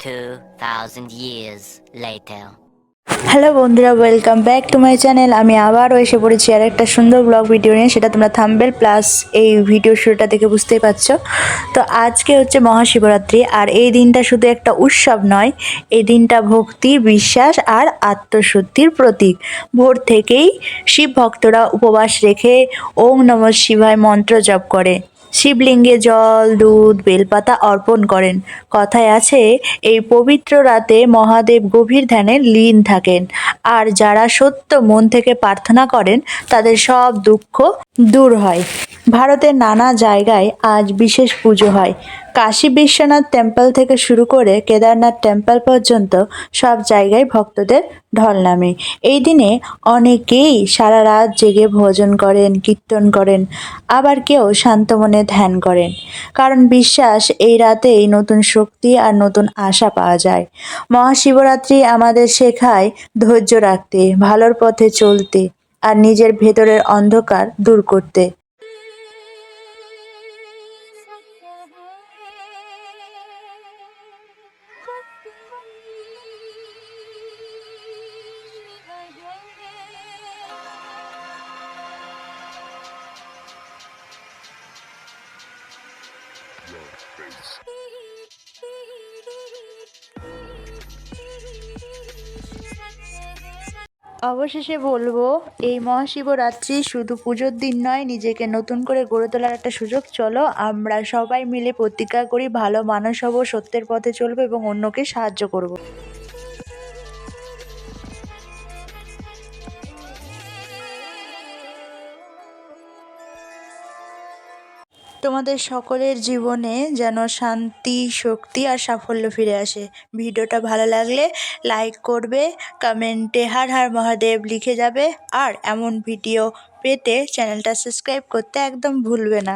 2,000 years later. Hello বন্ধুরা, welcome back to my channel. আমি আবারও এসে পড়েছি আর একটা সুন্দর ব্লগ ভিডিও নিয়ে। সেটা তোমরা থাম্বনেল প্লাস এই ভিডিও শুরুটা দেখে বুঝতেই পারছো। তো আজকে হচ্ছে মহাশিবরাত্রি, আর এই দিনটা শুধু একটা উৎসব নয়, এই দিনটা ভক্তি, বিশ্বাস আর আত্মশুদ্ধির প্রতীক। ভোর থেকেই শিব ভক্তরা উপবাস রেখে ওম নমঃ শিবায় মন্ত্র জপ করে, শিবলিঙ্গে জল, দুধ, বেলপাতা অর্পণ করেন। কথায় আছে, এই পবিত্র রাতে মহাদেব গভীর ধ্যানে লীন থাকেন, আর যারা সত্য মন থেকে প্রার্থনা করেন তাদের সব দুঃখ দূর হয়। ভারতের নানা জায়গায় আজ বিশেষ পুজো হয়। কাশী বিশ্বনাথ টেম্পল থেকে শুরু করে কেদারনাথ টেম্পল পর্যন্ত সব জায়গায় ভক্তদের ঢল নামে। এই দিনে অনেকেই সারা রাত জেগে ভজন করেন, কীর্তন করেন, আবার কেউ শান্ত মনে ধ্যান করেন, কারণ বিশ্বাস এই রাতেই নতুন শক্তি আর নতুন আশা পাওয়া যায়। মহাশিবরাত্রি আমাদের শেখায় ধৈর্য রাখতে, ভালোর পথে চলতে আর নিজের ভেতরের অন্ধকার দূর করতে। অবশেষে বলবো, এই মহাশিবরাত্রি শুধু পুজোর দিন নয়, নিজেকে নতুন করে গড়ে তোলার একটা সুযোগ। চলো আমরা সবাই মিলে প্রতিজ্ঞা করি, ভালো মানুষ হব, সত্যের পথে চলবো এবং অন্যকে সাহায্য করব। তোমাদের সকলের জীবনে যেন শান্তি, শক্তি আর সাফল্য ফিরে আসে। ভিডিওটা ভালো লাগলে লাইক করবে, কমেন্টে হর হর মহাদেব লিখে যাবে, আর এমন ভিডিও পেতে চ্যানেলটা সাবস্ক্রাইব করতে একদম ভুলবে না।